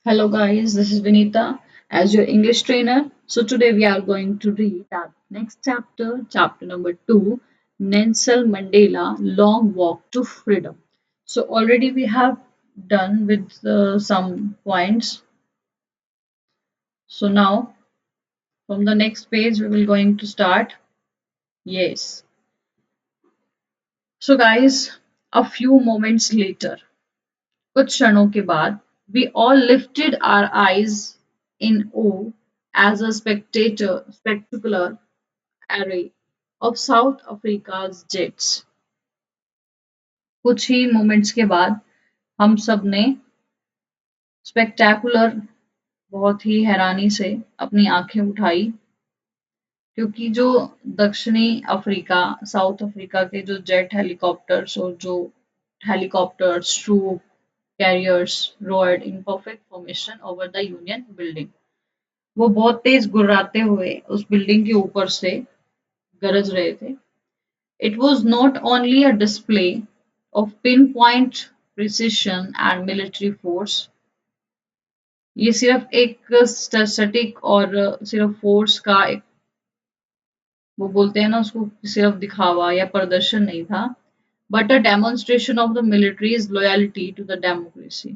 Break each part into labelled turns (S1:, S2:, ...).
S1: Hello guys, this is Vinita as your English trainer. So today we are going to read our next chapter, chapter number 2, Nelson Mandela Long Walk to Freedom. So already we have done with some points. So now from the next page we will going to start. Yes. So guys, a few moments later, कुछ क्षणों के बाद, we all lifted our eyes in awe as a spectacular array of South Africa's jets. कुछ ही moments के बाद हम सब ने स्पेक्टेकुलर बहुत ही हैरानी से अपनी आंखें उठाई क्योंकि जो दक्षिणी अफ्रीका साउथ अफ्रीका के जो जेट हेलीकॉप्टर्स और जो helicopters troop carriers roared in perfect formation over the Union Building वो बहुत तेज गुर्राते हुए उस बिल्डिंग के ऊपर से गरज रहे थे. It was not only a display of pinpoint precision and military force. ये सिर्फ एक सटीक और सिर्फ फोर्स का एक वो बोलते हैं ना उसको सिर्फ दिखावा या प्रदर्शन नहीं था but a demonstration of the militaries loyalty to the democracy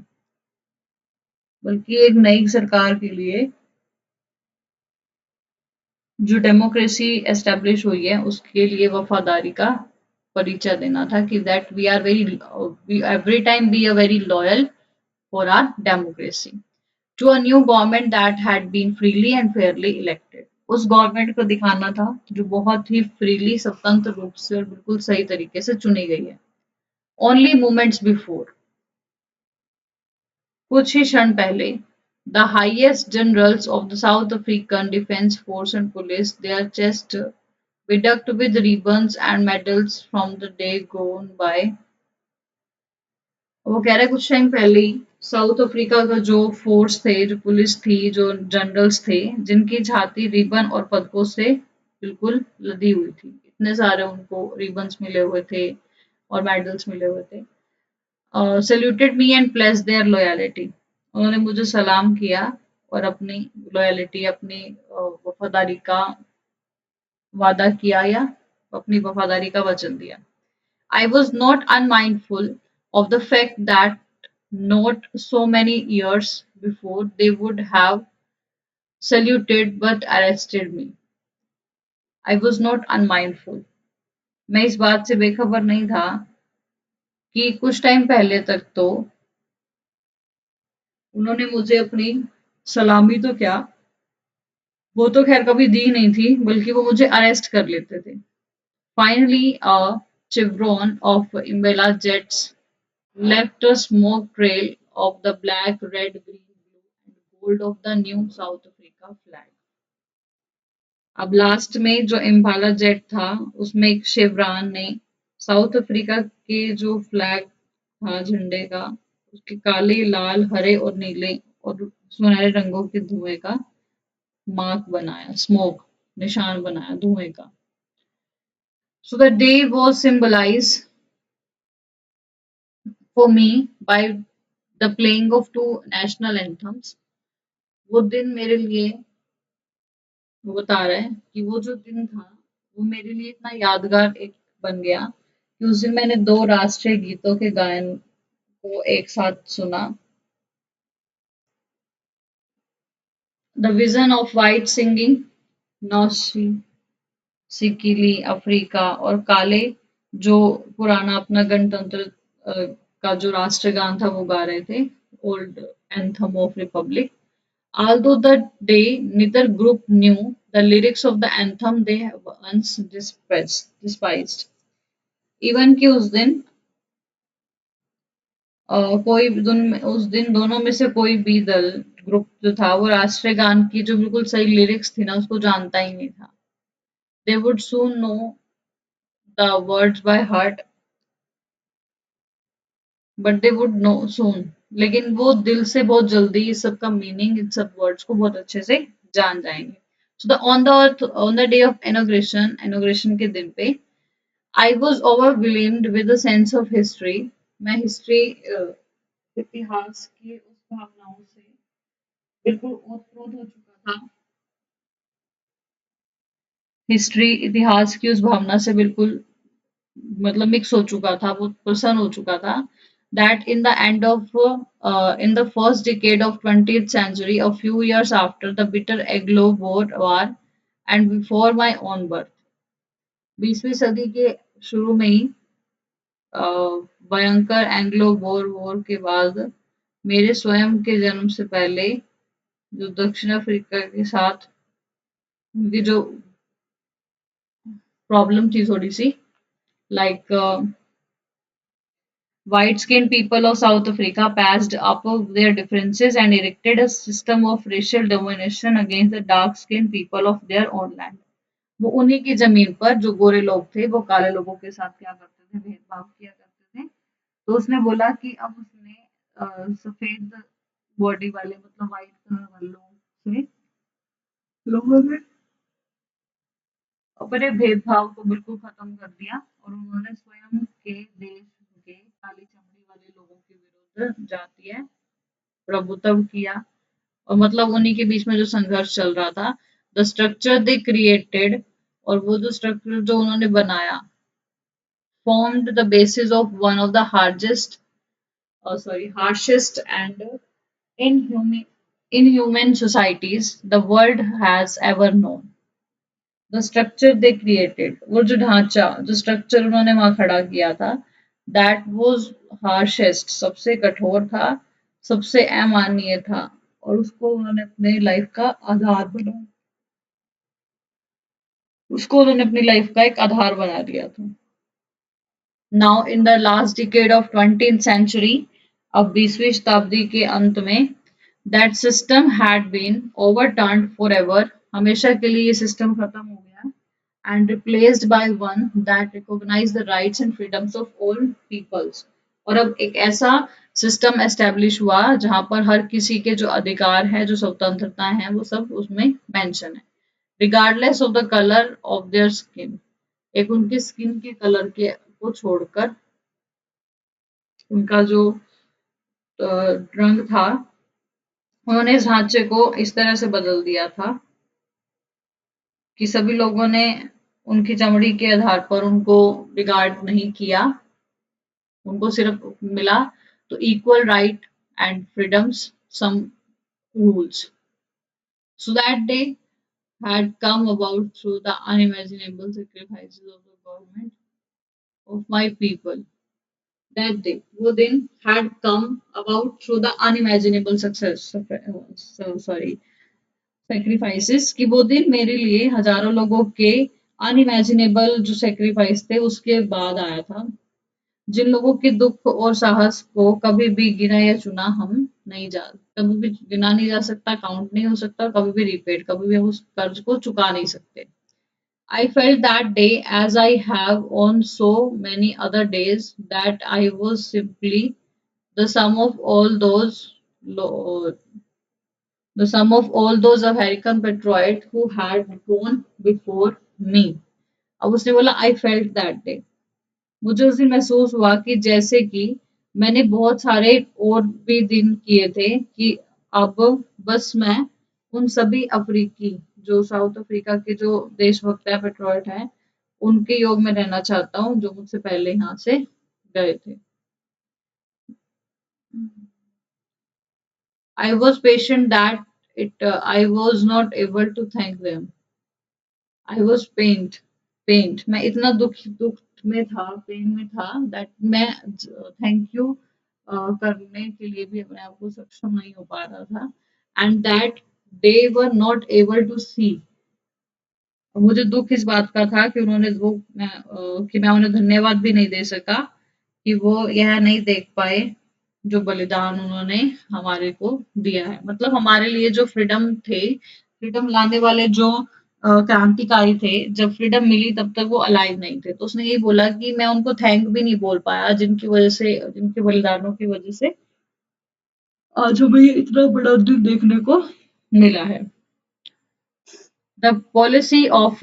S1: बल्कि एक नई सरकार के लिए जो डेमोक्रेसी एस्टेब्लिश हुई है उसके लिए वफादारी का परिचय देना था कि that we are very every time be a very loyal for our democracy to a new government that had been freely and fairly elected. उस गवर्नमेंट को दिखाना था जो बहुत ही फ्रीली स्वतंत्र रूप से और बिल्कुल सही तरीके से चुनी गई है. ओनली मोमेंट्स बिफोर कुछ ही क्षण पहले the highest generals of the South African Defence Force and Police their chest bedecked with ribbons and medals from the day gone by. वो कह रहे हैं कुछ टाइम पहले ही साउथ अफ्रीका का जो फोर्स थे जो पुलिस थी जो जनरल्स थे जिनकी छाती रिबन और पदकों से बिल्कुल लदी हुई थी. इतने सारे उनको रिबन्स मिले हुए थे और मेडल्स मिले हुए थे. Saluted me and place their loyalty उन्होंने मुझे सलाम किया और अपनी लॉयलिटी अपनी वफादारी का वादा किया या अपनी वफादारी का वचन दिया. I was not unmindful of the fact that not so many years before they would have saluted but arrested me. I was not unmindful. मैं इस बात से बेखबर नहीं था कि कुछ टाइम पहले तक तो उन्होंने मुझे अपनी सलामी तो क्या वो तो खैर कभी दी नहीं थी बल्कि वो मुझे अरेस्ट कर लेते थे. Finally, a chevron of Imbela jets left a smoke trail of the black, red, green, blue, and gold of the new South Africa flag. अब लास्ट में जो इम्बाला जेट था उसमें एक शेवरान ने साउथ अफ्रीका के जो फ्लैग था झंडे का उसके काले लाल हरे और नीले और सुनहरे रंगों के धुएं का मार्क बनाया स्मोक निशान बनाया धुएं का. So the day was symbolized for me by the playing of two national anthems. वो दिन मेरे लिए वो बता रहा है कि वो जो दिन था वो मेरे लिए इतना यादगार एक बन गया कि उस दिन मैंने दो राष्ट्रीय गीतों के गायन को एक साथ सुना. The vision of white singing Nkosi Sikelel' iAfrika और काले जो पुराना अपना गणतंत्र का जो राष्ट्रगान था वो गा रहे थे old anthem of Republic. Although the day neither group knew the lyrics of the anthem they have once despised. Even कि उस दिन उस दिन दोनों में से कोई भी दल ग्रुप जो था वो राष्ट्रीय गान की जो बिल्कुल सही लिरिक्स थी ना उसको जानता ही नहीं था. They would soon know the words by heart, but they would know soon. लेकिन वो दिल से बहुत जल्दी इस सब का मीनिंग इन सब वर्ड्स को बहुत अच्छे से जान जाएंगे. So the on the day of inauguration के दिन पे I was overwhelmed with a sense of history. मैं हिस्ट्री इतिहास की उस भावनाओं से बिल्कुल ओतप्रोत हो चुका था। हिस्ट्री इतिहास की उस भावना से बिल्कुल मतलब मिक्स हो चुका था, वो प्रसन्न हो चुका था। That in the end of in the first decade of 20th century, a few years after the bitter Anglo-Boer War and before my own birth, 20वीं सदी के शुरू में ही भयंकर एंग्लो बोर वॉर के बाद मेरे स्वयं के जन्म से पहले जो दक्षिण अफ्रीका के साथ उनकी जो प्रॉब्लम थी थोड़ी सी, like white skinned people of South Africa patched up their differences and erected a system of racial domination against the dark skinned people of their own land. वो उन्हीं की जमीन पर जो गोरे लोग थे वो काले लोगों के साथ क्या करते थे, भेदभाव किया करते थे। तो उसने बोला कि अब उसने सफेद बॉडी वाले मतलब व्हाइट कलर वाले लोगों से अपने भेदभाव को बिल्कुल खत्म कर दिया और उन्होंने स्वयं के देश के काली चमड़ी वाले लोगों के विरुद्ध जातीय प्रभुत्व किया। और मतलब उन्हीं के बीच में जो संघर्ष चल रहा था, द स्ट्रक्चर दे क्रिएटेड, और वो जो स्ट्रक्चर जो उन्होंने बनाया, formed the basis of one of the harshest and inhuman, inhuman societies the world has ever known. The structure they created, वो जो ढांचा जो स्ट्रक्चर उन्होंने वहां खड़ा किया था, दैट वाज हार्शेस्ट, सबसे कठोर था, सबसे अमानवीय था, और उसको उन्होंने अपने लाइफ का आधार बना उसको उन्होंने अपनी लाइफ का एक आधार बना दिया था। Now in the last decade of 20th century, अब 20वीं शताब्दी के अंत में, that system had been overturned forever, हमेशा के लिए ये सिस्टम खत्म हो गया, and replaced by one that recognize the rights and freedoms of all peoples. और अब एक ऐसा सिस्टम एस्टेब्लिश हुआ जहां पर हर किसी के जो अधिकार है, जो स्वतंत्रता है, वो सब उसमें मेंशन है, regardless of the colour of their skin, एक उनके स्किन के कलर के को छोड़कर उनका जो रंग था, उन्होंने इस ढांचे को इस तरह से बदल दिया था कि सभी लोगों ने उनकी चमड़ी के आधार पर उनको रिगार्ड नहीं किया, उनको सिर्फ मिला तो equal right and freedoms, some rules, so that day had come about through the unimaginable sacrifices of the government of my people. That day, वो दिन had come about through the unimaginable sacrifices, कि वो दिन मेरे लिए हजारों लोगों के अनइमेजिनेबल जो सेक्रीफाइस थे उसके बाद आया था, जिन लोगों के दुख और साहस को कभी भी गिना या चुना हम नहीं जा कभी भी गिना नहीं जा सकता, काउंट नहीं हो सकता, कभी भी रिपेड, कभी भी हम उस कर्ज को चुका नहीं सकते। I felt that day, as I have on so many other days, that I was simply the sum of all those lo- the sum of all those American patriots who had gone before me. अब उसने बोला I felt that day, मुझे उस दिन महसूस हुआ कि जैसे कि मैंने बहुत सारे और भी दिन किए थे, कि अब बस मैं उन सभी अफ्रीकी जो साउथ अफ्रीका के जो देशभक्त है, पेट्रोइट है, उनके योग में रहना चाहता हूँ जो मुझसे पहले यहाँ से गए थे। I was patient that I was not able to thank them. I was pained, मैं इतना दुख में था, पेन में था, दैट मैं थैंक यू करने के लिए भी अपने आप को सक्षम नहीं हो पा रहा था, and that they were not able to see, मुझे दुख इस बात का था कि उन्होंने कि मैं उन्हें धन्यवाद भी नहीं दे सका, कि वो यह नहीं देख पाए जो बलिदान उन्होंने हमारे को दिया है, मतलब हमारे लिए जो फ्रीडम थे, फ्रीडम लाने वाले जो क्रांतिकारी थे, जब फ्रीडम मिली तब तक वो अलाइव नहीं थे। तो उसने यही बोला कि मैं उनको थैंक भी नहीं बोल पाया, जिनकी वजह से, जिनके बलिदानों की वजह से आज हमें ये इतना बड़ा दिन देखने को मिला है। The policy of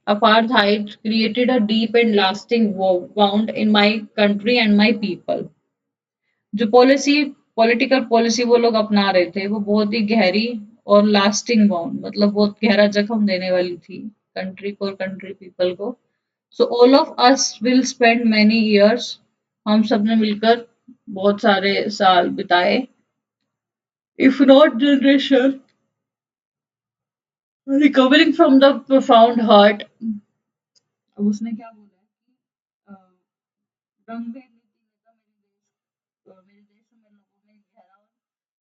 S1: apartheid created a deep and lasting wound in my country and my people. जो पॉलिसी पॉलिटिकल पॉलिसी वो लोग अपना रहे थे वो बहुत ही गहरी और लास्टिंग बाउंड मतलब बहुत गहरा जख्म देने वाली थी कंट्री को और कंट्री पीपल को। So all of us will spend many years, हम सब ने मिलकर बहुत सारे साल बिताए, if not generation, recovering from the profound hurt. अब उसने क्या बोला है कि रंग-भेद नीति ने तो मेरे देश में लोगों में गहरा और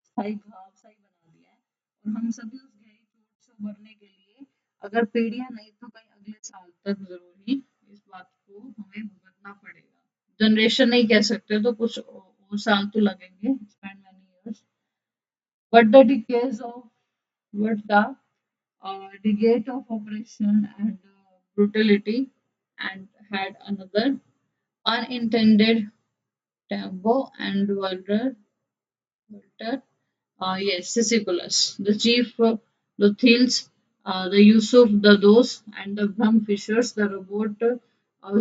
S1: स्थायी घाव सा ही बना दिया है और हम सभी उस गहरी चोट से उभरने के लिए अगर पीढ़ियां नहीं तो कई अगले साल तक जरूर ही इस बात को हमें भुगतना पड़ेगा। जनरेशन नहीं कह सकते तो कुछ और साल तो लगेंगे, spend many years, but the decays of what the decade of oppression and brutality and had another unintended taboo and Walter, yes, Sisyphus, the chief, the Thales, the Yusuf, the Dos, and the Brahm Fishers, the robot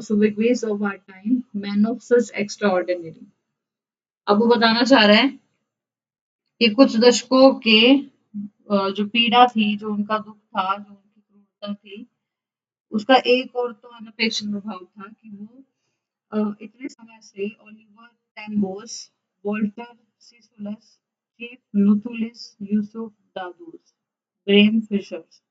S1: Subigways of our time, men of such extraordinary. अब वो बताना चाह रहे हैं कि कुछ दशकों के जो पीड़ा थी, जो उनका दुख था, जो उनकी क्रूरता थी, उसका एक और तो अनपेक्षित प्रभाव था कि वो इतने समय से Oliver Tambos, Walter Sisulus, Chief Luthulis, Yusuf Dadoos, Bram Fischers,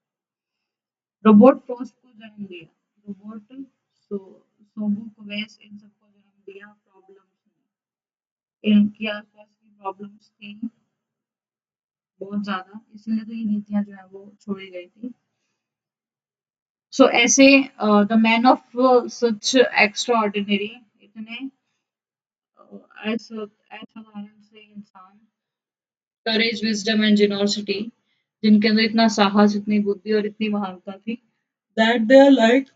S1: Robert Frost को जन्म दिया, रोबोट सोबुकवेस इन सबको जन्म दिया प्रॉब्लम्स ने। इनके आसपास की प्रॉब्लम्स थी बहुत ज्यादा, इसलिए तो ये नीतियां जो है वो छोड़ी गई थी। सो ऐसे the man of such extra इतने असाधारण से इंसान, करेज विजडम एंड जेनोसिटी, जिनके अंदर इतना साहस, इतनी बुद्धि और इतनी महानता थी, that they are like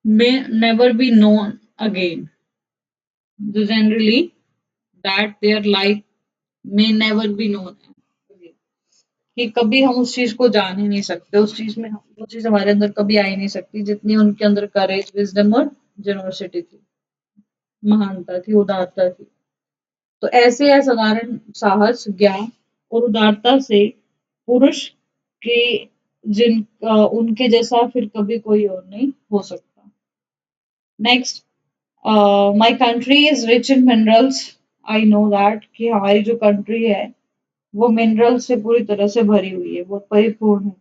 S1: may never be known again, जो generally that they are like may never be known again, कि कभी हम उस चीज को जान ही नहीं सकते, उस चीज में वो चीज हमारे अंदर कभी आ ही नहीं सकती जितनी उनके अंदर करेज विजडम और जेनोसिटी थी, महानता थी, उदारता थी। तो ऐसे असाधारण साहस, ज्ञान और उदारता से पुरुष के उनके जैसा फिर कभी कोई और नहीं हो सकता। Next, my country is rich in minerals. I know that कि हमारी जो कंट्री है वो मिनरल से पूरी तरह से भरी हुई है, बहुत परिपूर्ण है।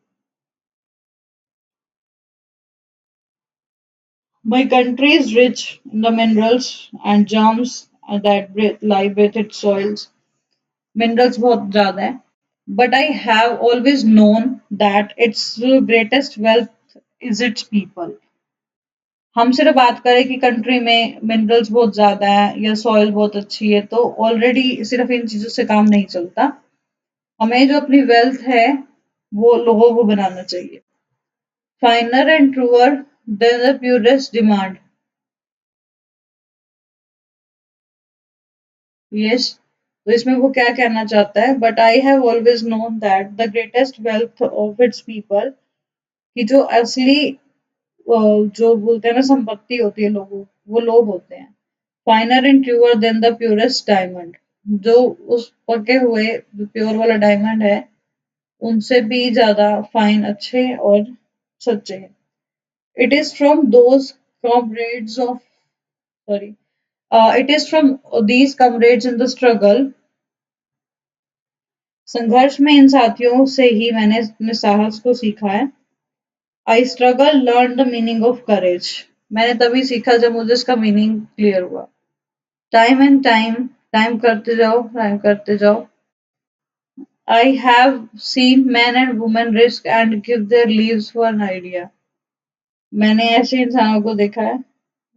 S1: My country is rich in the minerals and germs that lie with its soils. Minerals बहुत ज़्यादा है, but I have always known that its greatest wealth is its people. हम सिर्फ बात करें कि कंट्री में मिनरल्स बहुत ज़्यादा है या सॉइल बहुत अच्छी है तो ऑलरेडी सिर्फ इन चीज़ों से काम नहीं चलता। हमें जो अपनी वेल्थ है वो लोगों को बनाना चाहिए। Finer and truer than the purest diamond. Yes, तो इसमें वो क्या कहना चाहता है, but I have always known that the greatest wealth of its people, कि जो असली जो बोलते हैं ना संपत्ति होती है लोगों, वो लोग होते हैं। Finer and pure than the purest diamond, जो उस पके हुए जो प्योर वाला डायमंड है उनसे भी ज्यादा फाइन, अच्छे और सच्चे हैं। It is from those comrades of sorry it is from these comrades in the struggle, संघर्ष में इन साथियों से ही मैंने अपने साहस को सीखा है। I struggle learn the meaning of courage, मैंने तभी सीखा जब मुझे इसका मीनिंग क्लियर हुआ। टाइम एंड टाइम करते जाओ। I have seen man and women risk and give their lives for an idea, मैंने ऐसे इंसानों को देखा है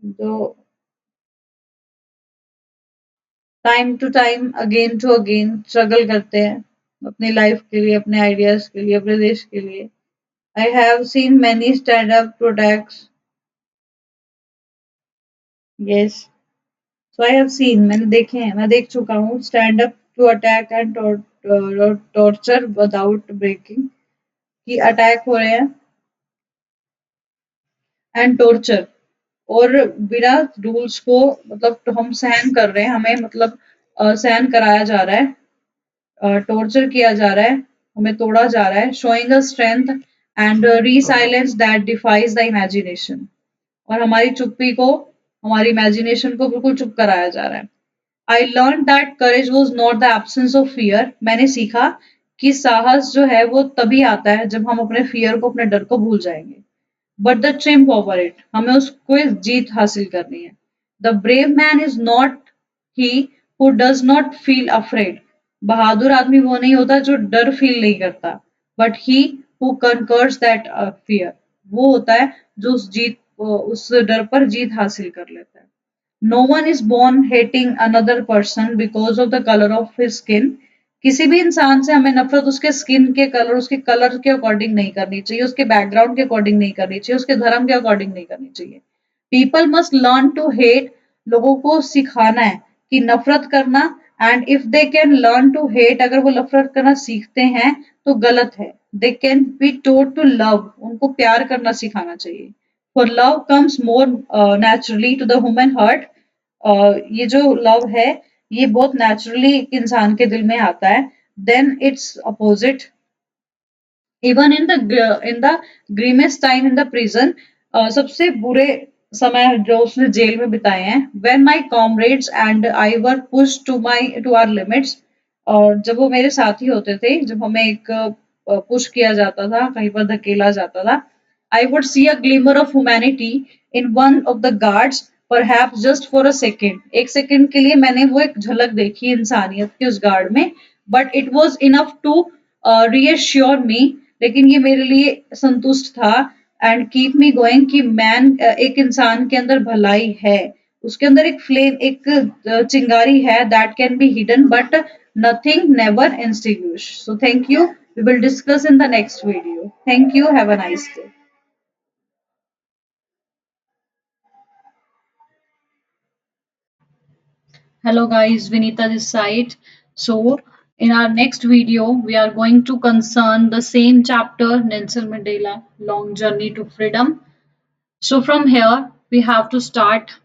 S1: जो time to time again to again struggle करते हैं अपनी लाइफ के लिए, अपने आइडियाज के लिए, अपने देश के लिए। I have seen many stand-up products. Yes. So I have seen, मैंने देखे हैं, मैं देख चुका हूँ stand up to attack and torture without breaking, कि अटैक हो रहे हैं एंड टॉर्चर और बिना रूल्स को मतलब तो हम सहन कर रहे हैं, हमें मतलब सहन कराया जा रहा है, टॉर्चर किया जा रहा है, हमें तोड़ा जा रहा है, showing a strength and resilience that defies the imagination. और हमारी चुप्पी को, हमारी इमेजिनेशन को बिल्कुल चुप कराया जा रहा है। I learn that courage was not the absence of fear. मैंने सीखा कि साहस जो है वो तभी आता है जब हम अपने फियर को, अपने डर को भूल जाएंगे। But the triumph over it, हमें उसको जीत हासिल करनी है। The brave man is not he who does not feel afraid. बहादुर आदमी वो नहीं होता जो डर फील नहीं करता, but he who conquers that fear. वो होता है जो उस डर पर जीत हासिल कर लेता है। No one is born hating another person because of the color of his skin। किसी भी इंसान से हमें नफरत उसके स्किन के कलर, उसके कलर के अकॉर्डिंग नहीं करनी चाहिए, उसके बैकग्राउंड के अकॉर्डिंग नहीं करनी चाहिए, उसके धर्म के अकॉर्डिंग नहीं करनी चाहिए। People must learn to hate. लोगों को सिखाना है कि नफरत करना। And if they can learn to hate, अगर वो नफरत करना सीखते हैं तो गलत है। They can be taught to love, उनको प्यार करना सिखाना चाहिए। For love comes more naturally to the human heart. ये जो लव है ये बहुत नेचुरली एक इंसान के दिल में आता है। Then its opposite even in the grimmest time in the prison. सबसे बुरे समय जो उसने जेल में बिताए हैं, when my comrades and I were push to our limits. और जब वो मेरे साथी होते थे, जब हमें एक पुश किया जाता था, कहीं पर धकेला जाता था, I would see a glimmer of humanity in one of the guards, perhaps just for a second. एक सेकेंड के लिए मैंने वो एक झलक देखी इंसानियत की उस गार्ड में, but it was enough to reassure me. लेकिन ये मेरे लिए संतुष्ट था एंड कीप मी गोइंग कि मैन, एक इंसान के अंदर भलाई है, उसके अंदर एक फ्लेम, एक चिंगारी है that can be hidden but nothing never extinguish. So thank you, we will discuss in the next video. Thank you, have a nice day. Hello guys, Vinita this side. So in our next video, we are going to concern the same chapter, Nelson Mandela, Long Journey to Freedom. So from here, we have to start.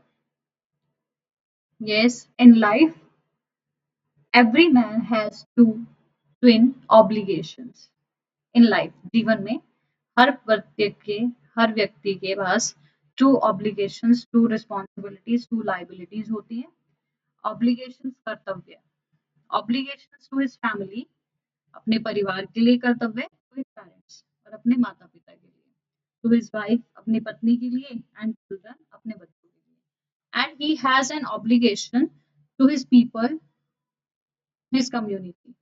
S1: Yes, in life, every man has two twin obligations. In life, जीवन में हर व्यक्ति के पास two obligations, two responsibilities, two liabilities होती हैं। Obligations कर्तव्य, obligations to his family, अपने परिवार के लिए कर्तव्य, टू हिज पेरेंट्स और अपने माता पिता के लिए, टू हिज वाइफ अपनी पत्नी के लिए, एंड चिल्ड्रन अपने बच्चों के लिए। And he has an obligation to his people, his community.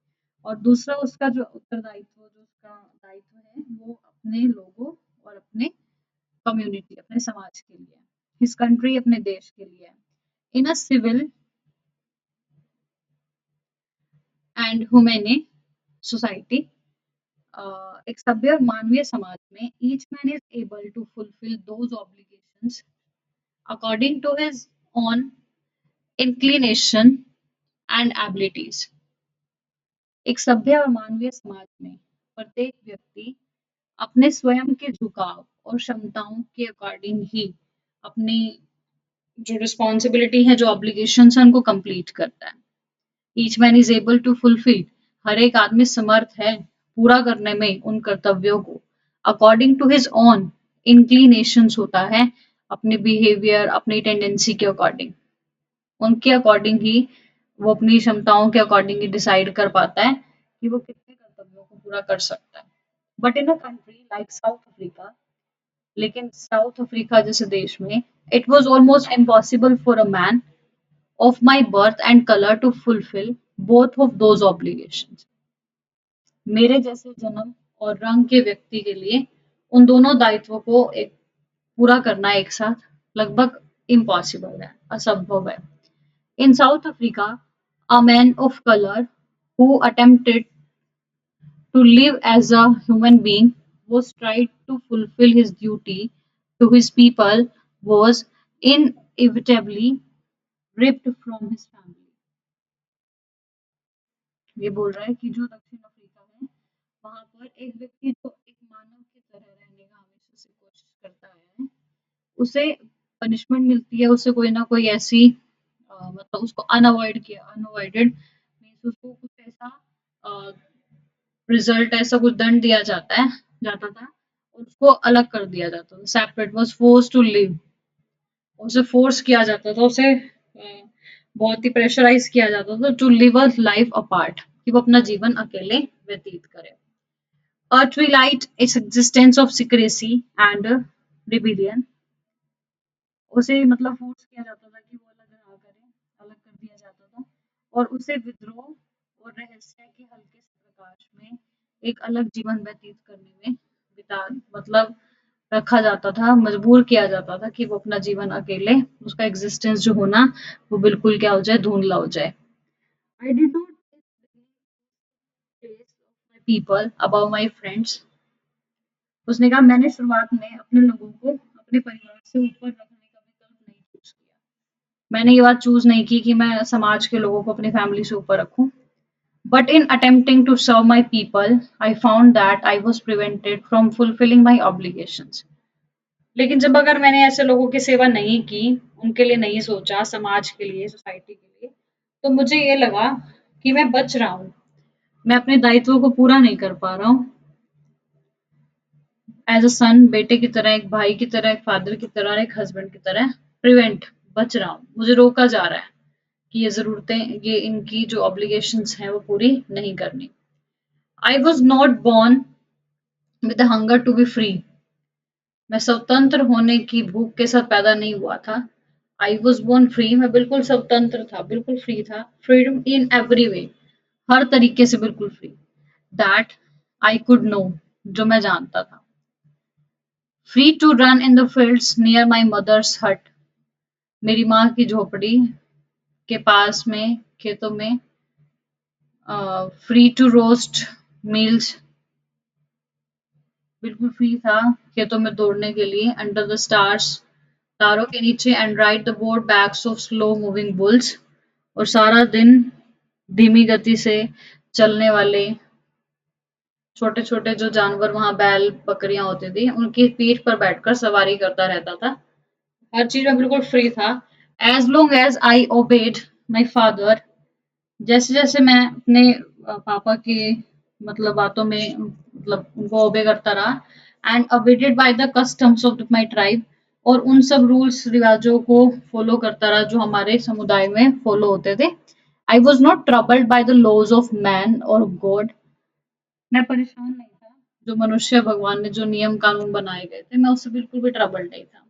S1: और दूसरा उसका जो उत्तरदायित्व, जो उसका दायित्व है, वो अपने लोगों और अपने कम्युनिटी, अपने समाज के लिए, हिज कंट्री, अपने देश के लिए। In a civil and humane society, एक सभ्य और मानवीय समाज में, each man is able to fulfil those obligations according to his own inclination and abilities. एक सभ्य और मानवीय समाज में प्रत्येक व्यक्ति अपने स्वयं के झुकाव और क्षमताओं के अकॉर्डिंग ही अपनी जो रिस्पॉन्सिबिलिटी है, जो ऑब्लिगेशन है, उनको कंप्लीट करता है। Each man is able to fulfil, हर एक आदमी समर्थ है पूरा करने में उन कर्तव्यों को, according to his own inclinations होता है, अपने बिहेवियर, अपनी टेंडेंसी के अकॉर्डिंग, उनके अकॉर्डिंग ही वो अपनी क्षमताओं के अकॉर्डिंग ही डिसाइड कर पाता है कि वो कितने कर्तव्यों को पूरा कर सकता है। But in a country like south Africa, लेकिन साउथ अफ्रीका जैसे देश में, it was almost impossible for a man of my birth and color to fulfill both of those obligations। मेरे जैसे जन्म और रंग के व्यक्ति के लिए उन दोनों दायित्वों को एक पूरा करना एक साथ लगभग इम्पॉसिबल है, असंभव है। In South Africa, a man of color who attempted to live as a human being was tried to fulfill his duty to his people was inevitably ripped from his family। ये बोल रहा है कि जो दक्षिण अफ्रीका है, वहां पर एक व्यक्ति जो एक मानव की तरह रहने का हमेशा से कोशिश करता आया है, उसे पनिशमेंट मिलती है उसे कोई ना कोई ऐसी मतलब उसको अनअवॉइडेड मीन्स उसको कुछ ऐसा रिजल्ट ऐसा कुछ दंड दिया जाता था और उसको अलग कर दिया जाता था separate was force to live उसे फोर्स किया जाता था उसे बहुत ही प्रेशराइज किया जाता था to live a life apart कि वो अपना जीवन अकेले व्यतीत करे a twilight its existence of secrecy and rebellion उसे मतलब फोर्स किया जाता था कि वो अलग रहा करे अलग कर दिया जाता था और उसे विद्रोह और रहस्य के हल्के से प्रकाश में एक अलग जीवन व्यतीत करने में बिता मतलब रखा जाता था मजबूर किया जाता था कि वो अपना जीवन अकेले उसका एग्जिस्टेंस जो होना वो बिल्कुल क्या हो जाए धुंधला हो जाए I did not people about my friends उसने कहा मैंने शुरुआत में अपने लोगों को अपने परिवार से ऊपर रखने का विकल्प नहीं चूज किया मैंने ये बात चूज नहीं की कि मैं समाज के लोगों को अपनी फैमिली से ऊपर रखूं but in attempting to serve my people I found that I was prevented from fulfilling my obligations लेकिन जब अगर मैंने ऐसे लोगों की सेवा नहीं की उनके लिए नहीं सोचा समाज के लिए सोसाइटी के लिए तो मुझे ये लगा कि मैं बच रहा हूँ मैं अपने दायित्वों को पूरा नहीं कर पा रहा हूँ एज अ सन बेटे की तरह एक भाई की तरह एक फादर की तरह और एक हस्बैंड की तरह प्रिवेंट बच रहा हूँ मुझे रोका जा रहा है कि ये ज़रूरतें ये इनकी जो ऑब्लिगेशंस हैं वो पूरी नहीं करनी I was not born with hunger to be free मैं स्वतंत्र होने की भूख के साथ पैदा नहीं हुआ था आई वॉज बोर्न फ्री मैं बिल्कुल स्वतंत्र था बिल्कुल फ्री था फ्रीडम इन एवरी वे हर तरीके से बिल्कुल free that I could know जो मैं जानता था free to run in the fields near my mother's hut मेरी माँ की झोपड़ी के पास में खेतों में फ्री टू रोस्ट मील्स बिल्कुल फ्री था खेतों में दौड़ने के लिए अंडर द स्टार्स तारों के नीचे and ride the board backs of slow moving bulls और सारा दिन धीमी गति से चलने वाले छोटे छोटे जो जानवर वहां बैल बकरियां होती थी उनकी पीठ पर बैठकर सवारी करता रहता था हर चीज में बिल्कुल फ्री था as long as I obeyed my father जैसे जैसे मैं अपने पापा के मतलब बातों में मतलब उनको ओबे करता रहा and awaited by the customs of my tribe और उन सब रूल्स रिवाजों को फॉलो करता रहा जो हमारे समुदाय में फॉलो होते थे I was not troubled by the laws of man और गॉड मैं परेशान नहीं था जो मनुष्य भगवान ने जो नियम कानून बनाए गए थे मैं उससे बिल्कुल भी ट्रबल्ड नहीं था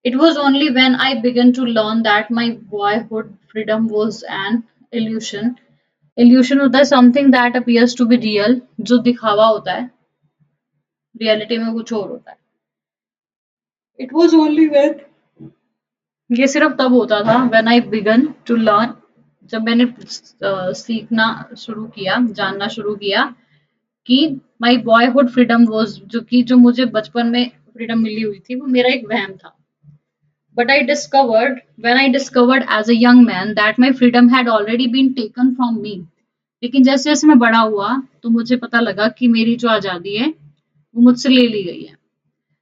S1: It was only when I began to learn that my boyhood freedom was an illusion. Illusion होता है something that appears to be real, जो दिखावा होता है, reality में कुछ और होता है. It was only when ये सिर्फ तब होता था when I began to learn जब मैंने सीखना शुरू किया, जानना शुरू किया कि my boyhood freedom was जो मुझे बचपन में फ्रीडम मिली हुई थी वो मेरा एक वहम था. But I discovered, when I discovered as a young man that my freedom had already been taken from me. लेकिन जैसे जैसे मैं बड़ा हुआ तो मुझे पता लगा कि मेरी जो आज़ादी है वो मुझसे ले ली गई है.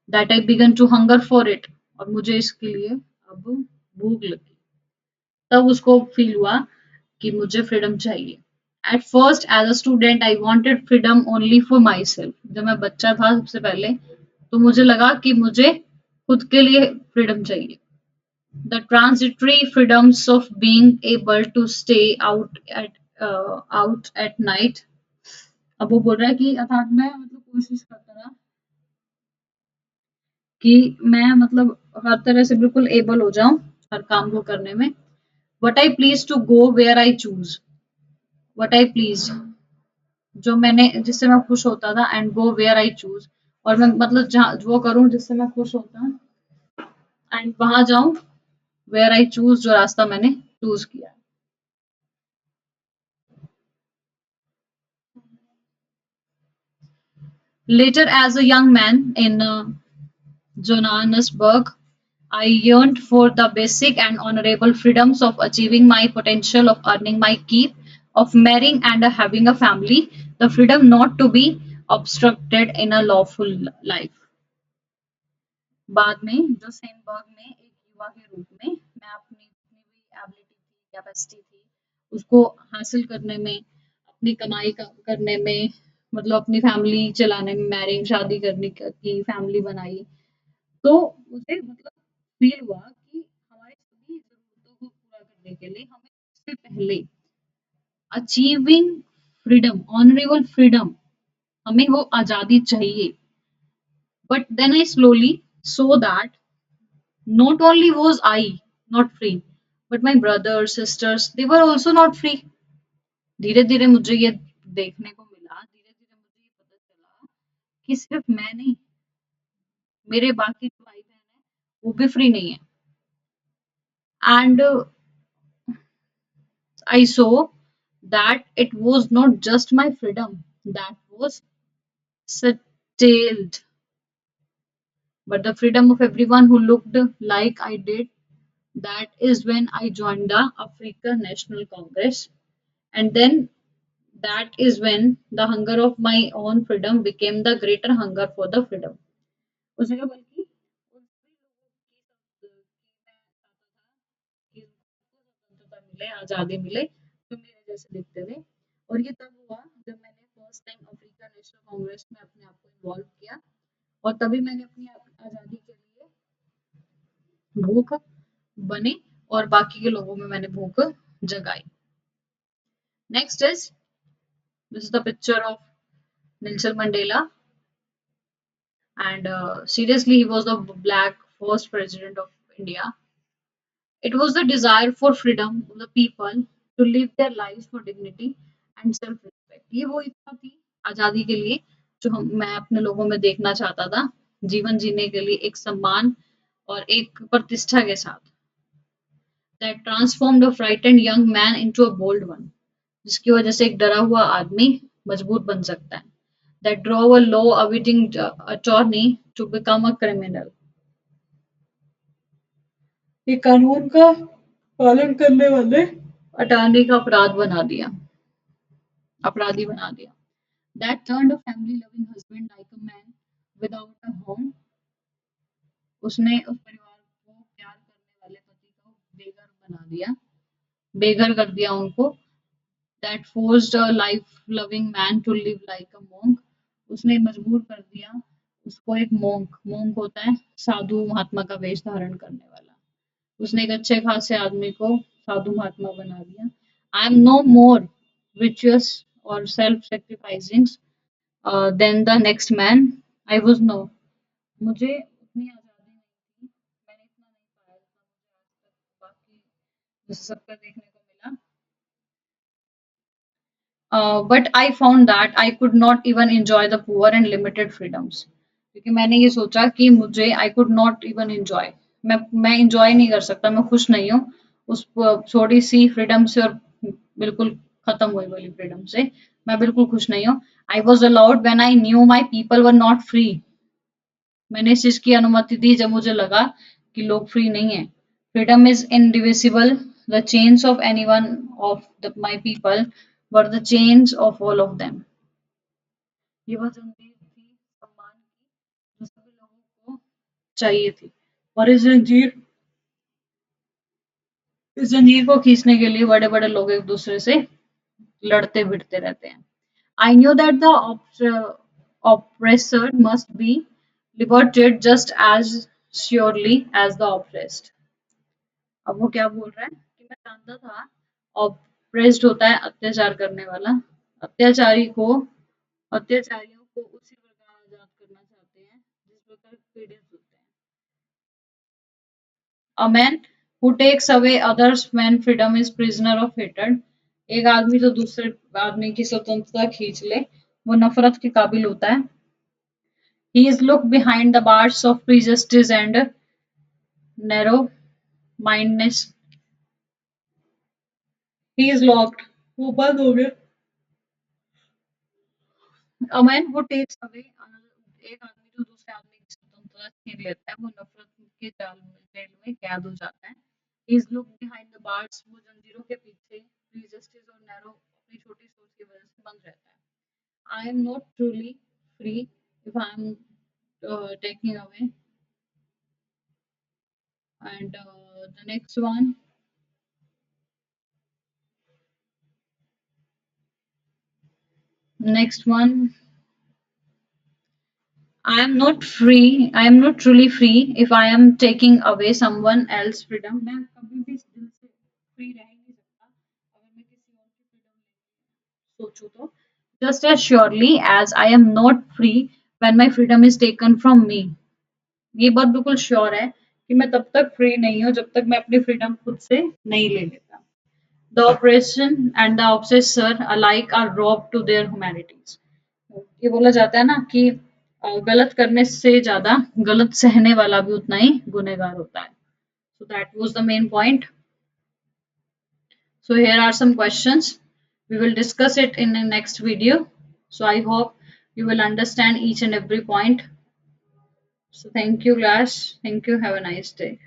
S1: That I began to hunger for it और मुझे इसके लिए अब भूख लगी. तब उसको फील हुआ कि मुझे फ्रीडम चाहिए. At first, as a student, I wanted freedom only for myself. जब मैं बच्चा था सबसे पहले तो मुझे लगा कि मुझे खुद के लिए फ्रीडम चाहिए. The transitory freedoms of being able to stay out at night. अब वो बोल रहा है कि अर्थात मैं मतलब कोशिश करता रहा कि मैं मतलब हर तरह से बिल्कुल एबल हो जाऊं हर काम को करने में what I please to go where I choose what I please जो मैंने जिससे मैं खुश होता था and go where I choose और मैं मतलब जहाँ वो करूं जिससे मैं खुश होता हूँ एंड वहां जाऊं वेयर आई चूज जो रास्ता मैंने चूज किया. Later, as a young man in Johannesburg, I yearned for the basic and honorable freedoms of achieving my potential, of earning my keep, of marrying and having a family, the freedom not to be obstructed in a lawful life. बाद में जोसेनबर्ग में एक युवा के रूप में मैं अपनी जितनी भी एबिलिटी थी, कैपेसिटी थी, उसको हासिल करने में, अपनी कमाई करने में, मतलब अपनी फैमिली चलाने में, मैरिज शादी करने की फैमिली बनाई। तो मुझे मतलब फील हुआ कि हमारी सभी ज़रूरतों को पूरा करने के लिए हमें सबसे पहले अचीविंग फ्रीडम, ऑनरेबल फ्रीडम, हमें वो आज़ादी चाहिए। But then I slowly saw that not only was I not free, but my brothers, sisters, they were also not free. धीरे-धीरे मुझे ये देखने को मिला, धीरे-धीरे मुझे ये पता चला कि सिर्फ मैं नहीं, मेरे बाकी जो भाई-बहन हैं, वो भी फ्री नहीं है। And I saw that it was not just my freedom that was curtailed, but the freedom of everyone who looked like I did. That is when I joined the African National Congress, and then that is when the hunger of my own freedom became the greater hunger for the freedom. उस जगह बल्कि उन सभी लोगों की मैं चाहता था कि उनको स्वतंत्रता मिले, आज़ादी मिले, जो मेरे जैसे दिखते थे। और ये तब हुआ जब मैंने first time Africa national Congress में अपने आप को इन्वॉल्व किया, और तभी मैंने अपनी आज़ादी के लिए भूख बनी और बाकी के लोगों में मैंने भूख जगाई। Next is, this is the picture of Nelson Mandela, and seriously, he was the black first president of India. It was the desire for freedom of the people to live their lives for dignity and self-respect. ये वो इच्छा थी आजादी के लिए जो मैं अपने लोगों में देखना चाहता था, जीवन जीने के लिए एक सम्मान और एक प्रतिष्ठा के साथ। That transformed a frightened young man into a bold one, जिसकी वजह से एक डरा हुआ आदमी मजबूत बन सकता है। That drove a law-abiding attorney to become a criminal. ये कानून का पालन करने वाले अटॉर्नी का अपराधी बना दिया। That turned a family-loving husband like a man without a home. उसने उस परिवार को प्यार करने वाले पति को बेघर बना दिया, बेघर कर दिया उनको। That forced a life-loving man to live like a monk. उसने मजबूर कर दिया उसको एक monk होता है साधु महात्मा का वेश धारण करने वाला। उसने एक अच्छे खासे आदमी को साधु महात्मा बना दिया। I am no more virtuous or self-sacrificing than the next man. I was no. मुझे उतनी आज़ादी नहीं थी, मैंने इतना नहीं पाया जितना मुझे आज तक बाकी जैसे सबका देखने को मिला। But I found that I could not even enjoy the poor and limited freedoms. क्योंकि मैंने ये सोचा कि मुझे I could not even enjoy, मैं enjoy नहीं कर सकता, मैं खुश नहीं हूँ उस थोड़ी सी फ्रीडम से, और बिल्कुल खत्म हुई वाली फ्रीडम से मैं बिल्कुल खुश नहीं हूँ। I was allowed when I knew my people were not free. मैंने इस चीज की अनुमति दी जब मुझे लगा कि लोग फ्री नहीं है। Freedom is indivisible, the chains of any one of my people were the chains of all of them. ये वह जंजीर थी सम्मान की जो सभी लोगों को चाहिए थी, और इस जंजीर को खींचने के लिए बड़े बड़े लोग एक दूसरे से लड़ते भिड़ते रहते हैं। I knew that the oppressor must be liberated just as surely as the oppressed. अब वो क्या बोल रहा है कि मैं जानता था ऑप्रेस्ड होता है अत्याचार करने वाला, अत्याचारी को अत्याचारियों को उसी प्रकार आजाद करना चाहते हैं जिस प्रकार पीड़ित होते हैं। A man who takes away others when freedom is prisoner of hatred. एक आदमी जो दूसरे आदमी की स्वतंत्रता खींच ले वो नफरत के काबिल होता है। He is looked behind the bars of prejudice and narrow mindedness. He is locked. वो बंद हो गया। A man who takes away एक आदमी जो दूसरे आदमी की स्वतंत्रता छीन लेता है वो नफरत के जाल में जेल में कैद हो जाता है। He is looked behind the bars, वो जंजीरों के पीछे prejudice और narrow अपनी छोटी सोच की वजह से बंद रहता है। I am not truly free if I am taking away And the next one, I am not free. I am not truly free if I am taking away someone else's freedom. मैं कभी भी दिल से free रह ही नहीं सकता अगर मैं किसी और की freedom सोचूं तो. Just as surely as I am not free when my freedom is taken from me. ये बात बिल्कुल श्योर है कि मैं तब तक फ्री नहीं हूँ जब तक मैं अपनी फ्रीडम खुद से नहीं ले लेता. The oppression and the oppressor alike are robbed to their humanities. ये बोला जाता है ना कि गलत करने से ज्यादा गलत सहने वाला भी उतना ही गुनहगार होता है. So that was the main point. So here are some questions. We will discuss it in the next video. So I hope you will understand each and every point. So thank you, Lash. Thank you. Have a nice day.